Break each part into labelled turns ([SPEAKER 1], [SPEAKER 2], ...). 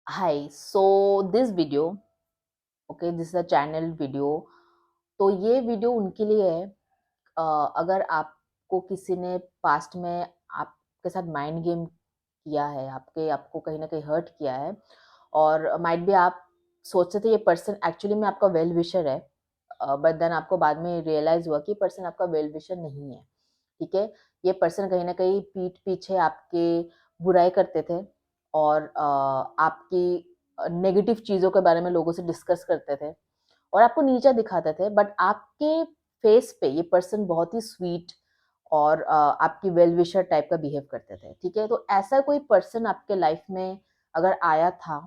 [SPEAKER 1] Hi, so this video, okay, this is a channel video. तो ये video उनके लिए है अगर आपको किसी ने पास्ट में आपके साथ माइंड गेम किया है, आपको कहीं ना कहीं हर्ट किया है, और माइट भी आप सोचते थे ये पर्सन एक्चुअली में आपका वेल विशर है, बट देन आपको बाद में रियलाइज हुआ कि पर्सन आपका वेल विशर नहीं है। ठीक है, ये पर्सन कहीं ना कहीं पीठ पीछे आपके बुराई करते थे, और आपकी नेगेटिव चीज़ों के बारे में लोगों से डिस्कस करते थे और आपको नीचा दिखाते थे, बट आपके फेस पे ये पर्सन बहुत ही स्वीट और आपकी वेल विशर टाइप का बिहेव करते थे। ठीक है, तो ऐसा कोई पर्सन आपके लाइफ में अगर आया था,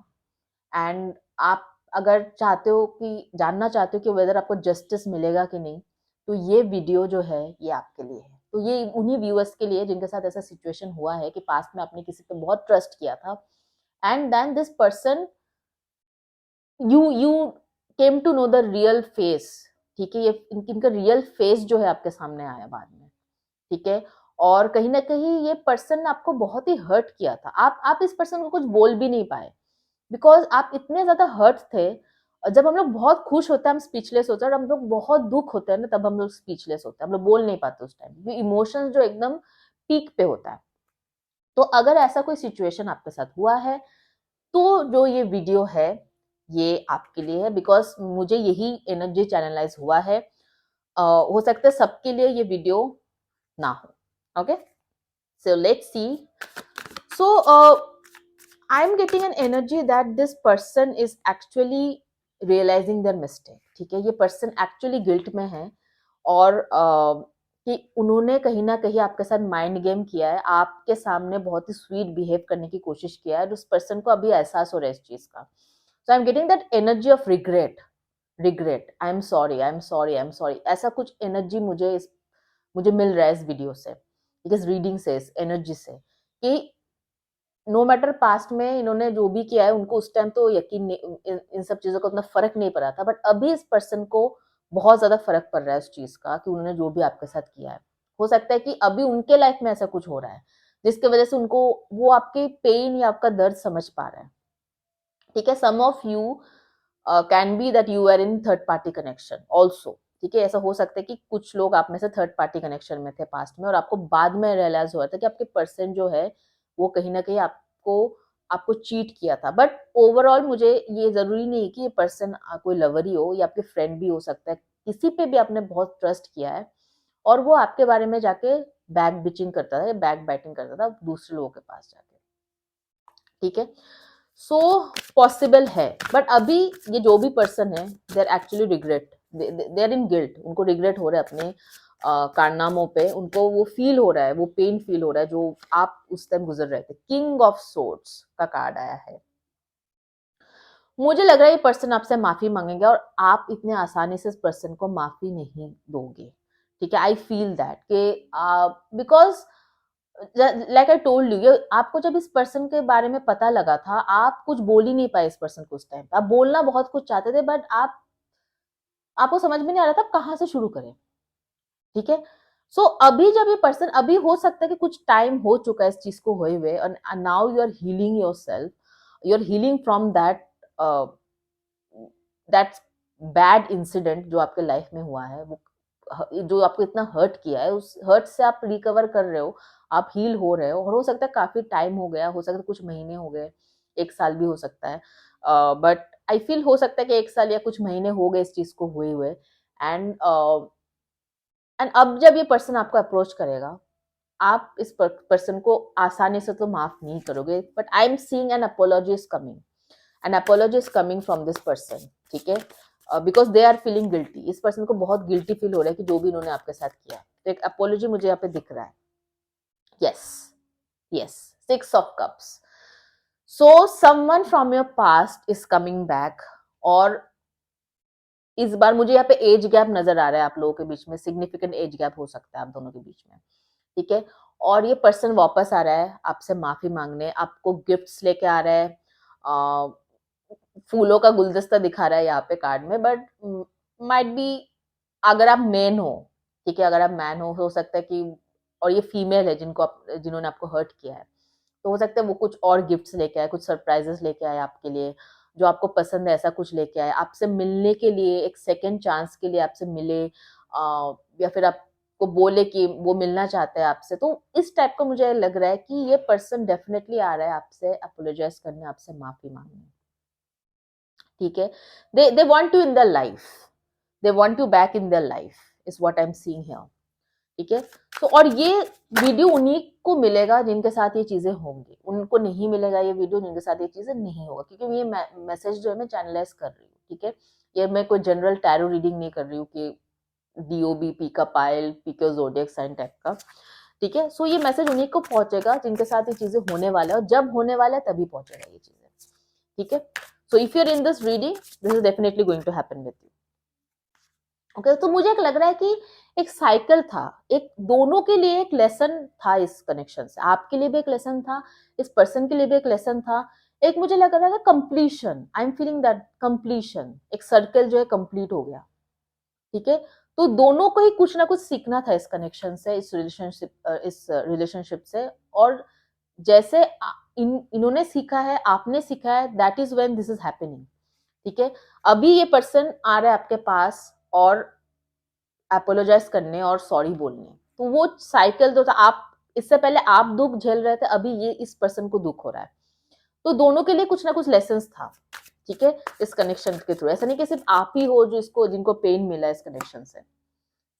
[SPEAKER 1] एंड आप अगर चाहते हो कि जानना चाहते हो कि वेदर आपको जस्टिस मिलेगा कि नहीं, तो ये वीडियो जो है ये आपके लिए है। तो ये उन्हीं व्यूअर्स के लिए जिनके साथ ऐसा सिचुएशन हुआ है कि पास्ट में आपने किसी पे बहुत ट्रस्ट किया था, and then this person, you came to know the real face. ठीक है, ये इनका रियल फेस जो है आपके सामने आया बाद में। ठीक है, और कहीं ना कहीं ये पर्सन ने आपको बहुत ही हर्ट किया था। आप इस पर्सन को कुछ बोल भी नहीं पाए, बिकॉज आप इतने ज्यादा हर्ट थे। जब हम लोग बहुत खुश होते हैं हम स्पीचलेस होते हैं, और हम लोग बहुत दुख होते हैं ना तब हम लोग स्पीचलेस होते हैं, हम लोग बोल नहीं पाते उस टाइम, इमोशंस जो एकदम पीक पे होता है। तो अगर ऐसा कोई सिचुएशन आपके साथ हुआ है, तो जो ये वीडियो है ये आपके लिए है, बिकॉज मुझे यही एनर्जी चैनलाइज हुआ है। हो सकता है सबके लिए ये वीडियो ना हो। Okay, so let's see. So I am getting an energy that this person is actually realising their mistake. ठीक है, ये पर्सन एक्चुअली गिल्ट में है, और कि उन्होंने कहीं ना कहीं आपके साथ माइंड गेम किया है, आपके सामने बहुत ही स्वीट बिहेव करने की कोशिश किया है, और उस पर्सन को अभी एहसास हो रहा है इस चीज का। So I am getting that energy of regret, I am sorry, I am sorry, I am sorry, ऐसा कुछ एनर्जी मुझे मिल रहा है इस वीडियो से, इस रीडिंग से, इस एनर्जी से, कि नो मैटर पास्ट में इन्होंने जो भी किया है, उनको उस टाइम तो यकीन नहीं, इन सब चीजों का उतना फर्क नहीं पड़ा था, बट अभी इस पर्सन को बहुत ज्यादा फर्क पड़ रहा है उस चीज का कि उन्होंने जो भी आपके साथ किया है। हो सकता है कि अभी उनके लाइफ में ऐसा कुछ हो रहा है जिसकी वजह से उनको वो आपके पेन या आपका दर्द समझ पा रहा है। ठीक है, some of you can be that you are in third party connection also. ठीक है, ऐसा हो सकता है कि कुछ लोग आप में से थर्ड पार्टी कनेक्शन में थे पास्ट में, और आपको बाद में रियलाइज हुआ था कि आपके पर्सन जो है वो कहीं ना कहीं आपको आपको चीट किया था। बट ओवरऑल मुझे ये जरूरी नहीं है कि ये पर्सन कोई लवर ही हो, या आपके फ्रेंड भी हो सकता है, किसी पे भी आपने बहुत ट्रस्ट किया है, और वो आपके बारे में जाके बैक बिचिंग करता था, बैक बाइटिंग करता था दूसरे लोगों के पास जाके। ठीक है, सो पॉसिबल है, बट अभी ये जो भी पर्सन है they are actually regret, they are in guilt, उनको रिग्रेट हो रहा है अपने कारनामों पे, उनको वो फील हो रहा है, वो पेन फील हो रहा है जो आप उस टाइम गुजर रहे थे। किंग ऑफ सोर्ड्स का कार्ड आया है। मुझे लग रहा है ये पर्सन आपसे माफी मांगेंगे, और आप इतने आसानी से इस पर्सन को माफी नहीं दोगे। ठीक है, आई फील दैट कि because like I told you, ये आपको जब इस पर्सन के बारे में पता लगा था, आप कुछ बोल ही नहीं पाए इस पर्सन को। उस टाइम आप बोलना बहुत कुछ चाहते थे, बट आपको समझ में नहीं आ रहा था कहाँ से शुरू करें। ठीक है, सो अभी जब ये पर्सन, अभी हो सकता है कि कुछ टाइम हो चुका है इस चीज को हुए हुए, और now you are healing your self, you are healing from that bad incident जो आपके लाइफ में हुआ है, वो जो आपको इतना हर्ट किया है, उस हर्ट से आप रिकवर कर रहे हो, आप हील हो रहे हो, और हो सकता है काफी टाइम हो गया, हो सकता है कुछ महीने हो गए, एक साल भी हो सकता है, बट आई फील हो सकता है कि एक साल या कुछ महीने हो गए इस चीज को हुए हुए। एंड अब जब ये पर्सन आपको अप्रोच करेगा, आप इस पर्सन को आसानी से तो माफ नहीं करोगे, but I am seeing an apology is coming, an apology is coming from this person. ठीक है, because they are feeling guilty, इस पर्सन को बहुत गिल्टी फील हो रहा है कि जो भी इन्होंने आपके साथ किया, तो एक अपोलॉजी मुझे यहाँ पे दिख रहा है। Yes, yes, 6 of Cups। So someone from your past is coming back, और इस बार मुझे यहाँ पे एज गैप नजर आ रहा है आप लोगों के बीच में, सिग्निफिकेंट एज गैप हो सकता है आप दोनों के बीच में। ठीक है, और ये पर्सन वापस आ रहा है आपसे माफी मांगने, आपको गिफ्ट्स लेके आ रहा है, फूलों का गुलदस्ता दिखा रहा है यहाँ पे कार्ड में, बट माइट बी, अगर आप मैन हो, ठीक है, अगर आप मैन हो सकता है कि, और ये फीमेल है जिन्होंने आपको हर्ट किया है, तो हो सकता है वो कुछ और गिफ्ट्स लेके आए, कुछ सरप्राइजेस लेके आए आपके लिए, जो आपको पसंद है ऐसा कुछ लेके आए, आपसे मिलने के लिए, एक सेकंड चांस के लिए आपसे मिले, या फिर आपको बोले कि वो मिलना चाहता है आपसे। तो इस टाइप का मुझे लग रहा है कि ये पर्सन डेफिनेटली आ रहा है आपसे अपोलोजाइज करने, आपसे माफी मांगने, ठीक है। They want to in their life, they want to back in their life, is what I am seeing here, ठीक है। तो और ये वीडियो उन्हीं को मिलेगा जिनके साथ ये चीजें होंगी, उनको नहीं मिलेगा ये वीडियो जिनके साथ ये चीजें नहीं होगा, क्योंकि ये मैसेज जो है मैं चैनलाइज कर रही हूँ, ठीक है। ये मैं कोई जनरल टैरो रीडिंग नहीं कर रही हूँ कि डीओबी, पी का पायल, पी के जोडियक साइन टाइप का, ठीक है। सो ये मैसेज उन्हीं को पहुंचेगा जिनके साथ ये चीजें होने वाला है, और जब होने वाला है तभी पहुंचेगा ये चीजें, ठीक है। So if you are in this reading, this is definitely going to happen with you, okay. तो मुझे एक लग रहा है कि एक साइकिल था, एक दोनों के लिए एक लेसन था इस कनेक्शन से, आपके लिए भी एक लेसन था, इस पर्सन के लिए भी एक लेसन था। एक मुझे लग रहा है completion, I am feeling that completion, एक सर्कल जो है कंप्लीट हो गया, ठीक है। तो दोनों को ही कुछ ना कुछ सीखना था इस कनेक्शन से, इस रिलेशनशिप से। और जैसे इन्होंने सीखा है, आपने सीखा है, that is when this is happening, ठीक है। अभी ये पर्सन आ रहा है आपके पास और अपोलोजाइज करने और सॉरी बोलने, तो वो साइकिल जो था, आप इससे पहले आप दुख झेल रहे थे, अभी ये इस पर्सन को दुख हो रहा है। तो दोनों के लिए कुछ ना कुछ लेसन्स था, ठीक है, इस कनेक्शन के थ्रू। ऐसा नहीं कि सिर्फ आप ही हो जो इसको, जिनको पेन मिला इस कनेक्शन से।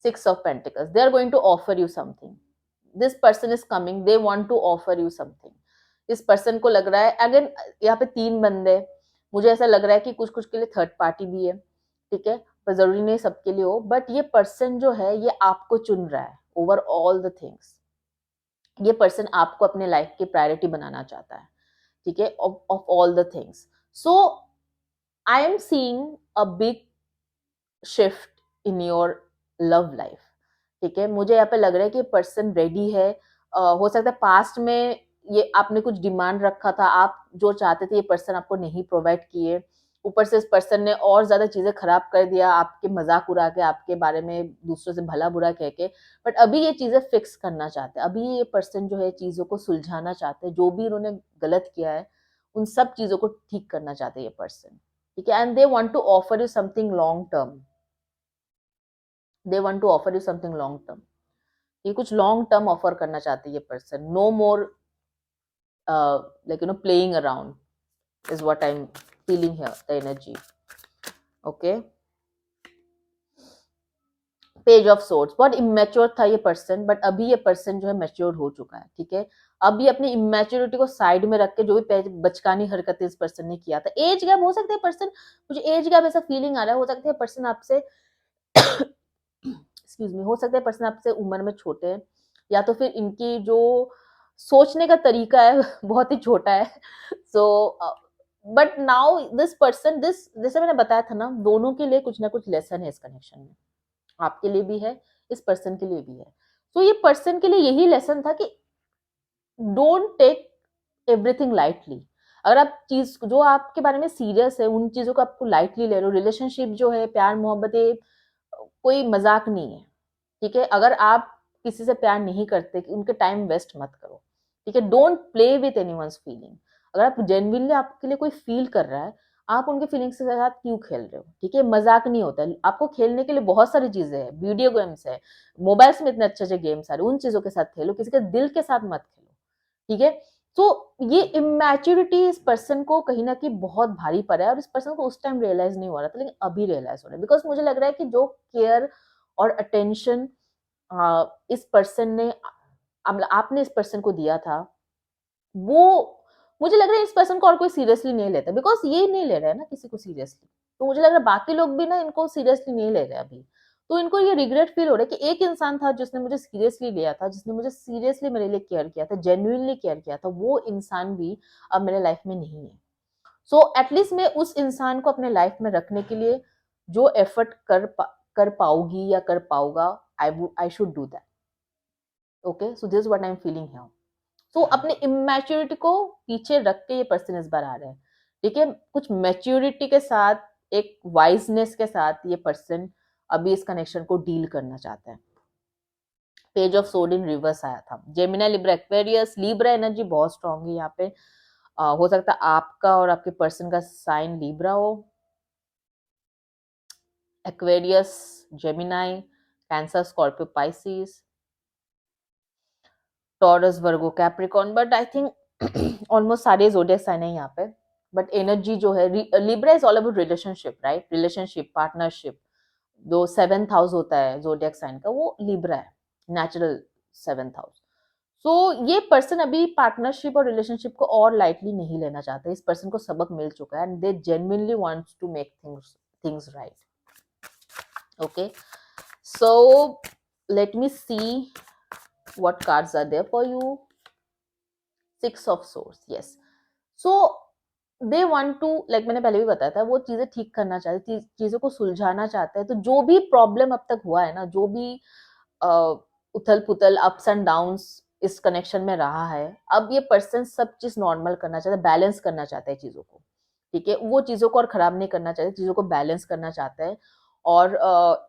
[SPEAKER 1] 6 of Pentacles, they are going to offer you something, this person is coming, they want to offer you something। इस पर्सन को लग रहा है, अगर यहाँ पे 3 बंदे, मुझे ऐसा लग रहा है कि कुछ कुछ के लिए थर्ड पार्टी भी है, ठीक है, पर जरूरी नहीं सबके लिए हो। बट ये पर्सन जो है ये आपको चुन रहा है ओवर ऑल द थिंग्स, ये पर्सन आपको अपने लाइफ की प्रायोरिटी बनाना चाहता है, ठीक है, of all the things. So I am seeing a big shift in your love life, ठीक है। मुझे यहाँ पे लग रहा है कि पर्सन रेडी है। हो सकता है पास्ट में ये आपने कुछ डिमांड रखा था, आप जो चाहते थे ये पर्सन आपको नहीं प्रोवाइड किए, ऊपर से इस पर्सन ने और ज्यादा चीजें खराब कर दिया, आपके मजाक उड़ा के, आपके बारे में दूसरों से भला बुरा कह के। बट अभी ये चीजें फिक्स करना चाहते हैं, अभी ये पर्सन जो है चीजों को सुलझाना चाहते हैं, जो भी उन्होंने गलत किया है उन सब चीजों को ठीक करना चाहते हैं ये पर्सन, ठीक है। And they want to offer you something long term, they want to offer you something long term, ये कुछ लॉन्ग टर्म ऑफर करना चाहते हैं ये person. No more playing around is what I am feeling here the energy, okay. Page of swords, बहुत immature था ये person, but अभी ये पर्सन जो है मैच्योर हो चुका है, ठीक है। अभी अपनी इमेच्योरिटी को साइड में रख के जो भी बचकानी हरकतें इस पर्सन ने किया था, एज गैप हो सकता है पर्सन, मुझे एज गैप ऐसा फीलिंग आ रहा है, हो सकता है पर्सन आपसे एक्सक्यूज मी, हो सकता है पर्सन आपसे उम्र में छोटे हैं, या तो फिर इनकी जो सोचने का तरीका है बहुत ही छोटा है। So but now this person, this जैसे मैंने बताया था ना, दोनों के लिए कुछ ना कुछ लेसन है इस कनेक्शन में, आपके लिए भी है, इस पर्सन के लिए भी है। तो ये पर्सन के लिए यही लेसन था कि डोंट टेक एवरीथिंग लाइटली। अगर आप चीज जो आपके बारे में सीरियस है, उन चीजों को आपको लाइटली ले रहे हो, रिलेशनशिप जो है, प्यार मोहब्बत, कोई मजाक नहीं है, ठीक है। अगर आप किसी से प्यार नहीं करते, उनके टाइम वेस्ट मत करो, ठीक है। Don't play with anyone's feeling. अगर आप जेन्युइनली आपके लिए कोई फील कर रहा है, आप उनके फीलिंग्स के साथ क्यों खेल रहे हो, ठीक है। मजाक नहीं होता है, आपको खेलने के लिए बहुत सारी चीजें हैं, वीडियो गेम्स है, मोबाइल्स में इतने अच्छे अच्छे गेम्स आ रहे, उन चीजों के साथ खेलो, किसी के दिल के साथ मत खेलो, ठीक है। तो ये इमेच्योरिटी इस पर्सन को कहीं ना कहीं बहुत भारी पड़ा है, और इस पर्सन को उस टाइम रियलाइज नहीं हो रहा था, लेकिन अभी रियलाइज हो रहा है, बिकॉज मुझे लग रहा है कि जो केयर और अटेंशन इस पर्सन ने, आपने इस पर्सन को दिया था, वो मुझे लग रहा है इस पर्सन को और कोई सीरियसली नहीं लेता, बिकॉज ये नहीं ले रहा है ना किसी को सीरियसली। तो मुझे लग रहा है बाकी लोग भी ना इनको सीरियसली नहीं ले रहे अभी। तो इनको ये रिग्रेट फील हो रहा है कि एक इंसान था जिसने मुझे सीरियसली लिया था, जिसने मुझे सीरियसली मेरे लिए केयर किया था, जेन्युइनली केयर किया था, वो इंसान भी अब मेरे लाइफ में नहीं है। सो एटलीस्ट मैं उस इंसान को अपने लाइफ में रखने के लिए जो एफर्ट कर पाऊंगी या कर पाऊंगा, I should do that, okay. So this what I am feeling here. So अपने इमेच्योरिटी को पीछे रख के ये पर्सन इस बार आ रहे हैं, ठीक है। कुछ मैच्योरिटी के साथ, एक वाइजनेस के साथ ये पर्सन अभी इस कनेक्शन को डील करना चाहता है, पेज ऑफ सोड इन रिवर्स आया था। जेमिना, लिब्रा, एक्वेरियस, लिब्रा एनर्जी बहुत स्ट्रांग है यहाँ पे। हो सकता है आपका और आपके पर्सन का साइन लिब्रा हो, Aquarius, Gemini, cancer, Scorpio, Pisces, taurus, Virgo, Capricorn, but I think almost सारे जोडियक साइन है यहाँ पे। बट एनर्जी जो है, Libra is all about relationship, right, relationship, partnership. जो 7th हाउस होता है जोडियक साइन का, वो लिब्रा है, नेचुरल 7th हाउस। सो ये पर्सन अभी पार्टनरशिप और रिलेशनशिप को और लाइटली नहीं लेना चाहते। इस पर्सन को सबक मिल चुका है and they genuinely wants to make things right. Okay, so let me see what cards are there for you. 6 of swords, yes. So they want to, like मैंने पहले भी बताया था, वो चीजें ठीक करना चाहते, चीजों को सुलझाना चाहते हैं। तो जो भी प्रॉब्लम अब तक हुआ है ना, जो भी उथल पुथल, अप्स एंड डाउन्स इस कनेक्शन में रहा है, अब ये पर्सन सब चीज नॉर्मल करना चाहता है, बैलेंस करना चाहता है चीजों को, ठीक है। वो चीजों को और खराब नहीं करना चाहते, चीजों को बैलेंस करना चाहता है और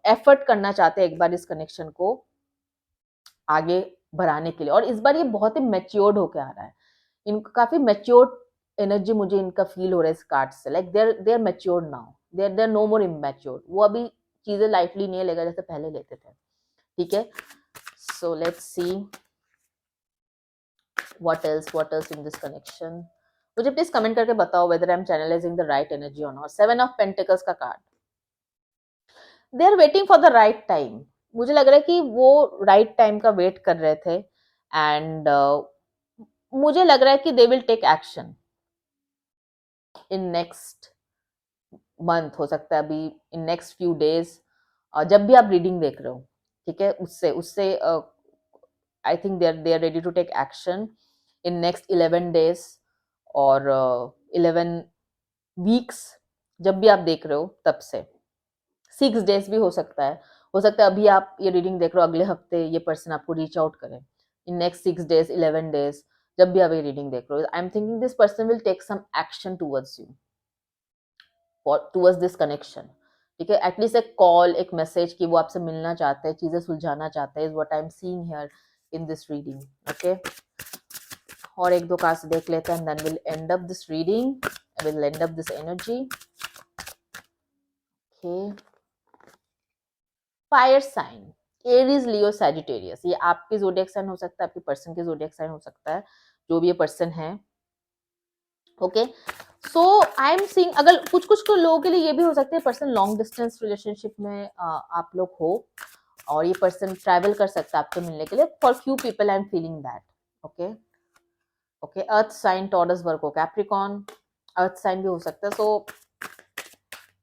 [SPEAKER 1] एफर्ट करना चाहते हैं एक बार इस कनेक्शन को आगे बढ़ाने के लिए। और इस बार ये बहुत ही मैच्योर्ड होके आ रहा है, इनको काफी मैच्योर्ड एनर्जी मुझे इनका फील हो रहा है इस कार्ड से। Like they are matured now, they are no more immatured. वो अभी चीजें लाइटली नहीं लेगा जैसे पहले लेते थे, ठीक है। So let's see what else in this connection. मुझे प्लीज कमेंट करके बताओ whether I am channelizing the right energy और नॉट। 7 ऑफ पेंटिकल्स का card, they are waiting for the right time. मुझे लग रहा है कि वो राइट टाइम का वेट कर रहे थे एंड मुझे लग रहा है कि they will take action in next month, हो सकता है अभी इन नेक्स्ट फ्यू डेज। जब भी आप रीडिंग देख रहे हो, ठीक है, उससे I think they are ready to take action in next 11 days और 11 वीक्स। जब भी आप देख रहे हो तब से 6 days भी हो सकता है। हो सकता है अभी आप ये रीडिंग देख रहे हो, अगले हफ्ते ये पर्सन आपको रीच आउट करे इन नेक्स्ट 6 days, 11 days। जब भी आप ये रीडिंग देख रहे हो, I am thinking this person will take some action towards you, towards this connection, ठीक है। एटलीस्ट एक कॉल, एक मैसेज कि वो आपसे मिलना चाहते हैं, चीजें सुलझाना चाहते हैं, is what I am seeing here in this reading. Okay, और एक दो कार्ड्स देख लेते हैं, then will end up this reading, will end up this energy. Okay, fire sign, Aries, Leo, Sagittarius. ये आपके ज़ोडिएक साइन हो सकता है, आपके पर्सन के ज़ोडिएक साइन हो सकता है, जो भी ये पर्सन है। Okay, so I am seeing, अगर कुछ कुछ लोगों के लिए ये भी हो सकता है पर्सन लॉन्ग डिस्टेंस रिलेशनशिप में आप लोग हो और ये पर्सन ट्रैवल कर सकता है आपसे मिलने के लिए। For few people I am feeling that. Okay okay, earth sign, Taurus, Virgo, Capricorn, earth sign भी हो सकता है। So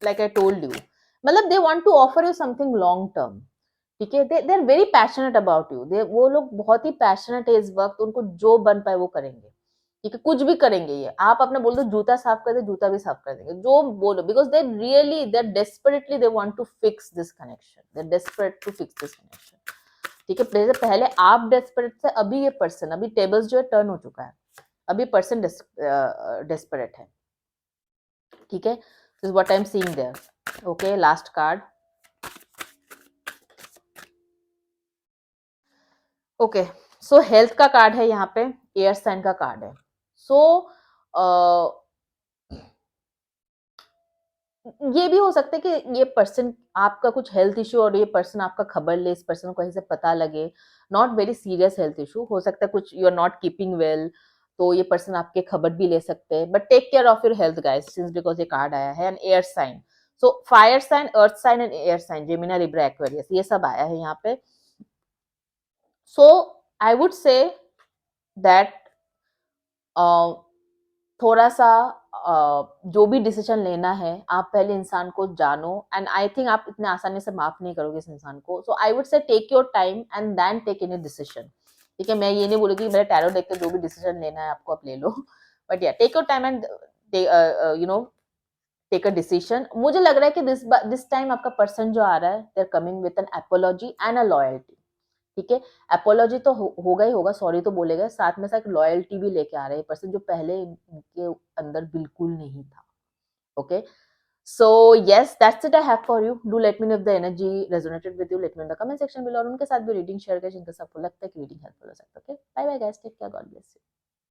[SPEAKER 1] like I told you, मतलब they want to offer you something long term, ठीक है। They are very passionate about you, वो लोग बहुत ही पैशनेट है इस वक्त, उनको जो बन पाए वो करेंगे, ठीक है, कुछ भी करेंगे। ये आप अपने बोल दो जूता साफ कर दे, जूता भी साफ कर देंगे, जो बोलो, because they really, they desperately they want to fix this connection, they desperate to fix this connection, ठीक है। पहले आप डेस्परेट थे, अभी ये पर्सन, अभी टेबल्स जो है टर्न हो चुका है, अभी पर्सन डेस्परेट है, ठीक है। This what I am seeing there. Okay, last card. Okay, so health का कार्ड है यहाँ पे, एयर साइन का कार्ड है। सो ये भी हो सकता है कि ये पर्सन आपका कुछ हेल्थ इश्यू और ये पर्सन आपका खबर ले, इस पर्सन को कहीं से पता लगे, not very serious health issue, हो सकता है कुछ you are not keeping well, तो ये पर्सन आपके खबर भी ले सकते हैं। But take care of your health guys, since because ये कार्ड आया है and air sign. So fire sign, earth sign and air sign, Gemini, Libra, Aquarius, ये सब आया है यहाँ पे। सो आई वुड से दैट थोड़ा सा जो भी डिसीजन लेना है, आप पहले इंसान को जानो एंड आई थिंक आप इतने आसानी से माफ नहीं करोगे इस इंसान को। So I would say take your time and then take any decision, ठीक है। मैं ये नहीं बोलूंगी मेरे टैरो देख के जो भी डिसीजन लेना है आपको आप ले लो, बट या take your time and you know take a decision. मुझे लग रहा है कि दिस टाइम आपका पर्सन जो आ रहा है, they are coming with an apology and a loyalty, ठीक है। एपोलॉजी तो होगा ही होगा, सॉरी तो बोलेगा, साथ में साथ लॉयल्टी भी लेके आ रहे हैं पर्सन, जो पहले इनके अंदर बिल्कुल नहीं था। Okay, So yes, that's it I have for you. Do let me know if the energy resonated with you. Let me know in the comment section below. और उनके साथ भी रीडिंग शेयर करें जिनके साथ आपको लगता है कि रीडिंग हेल्पफुल हो सकता है. Okay, bye bye guys, take care, God bless you.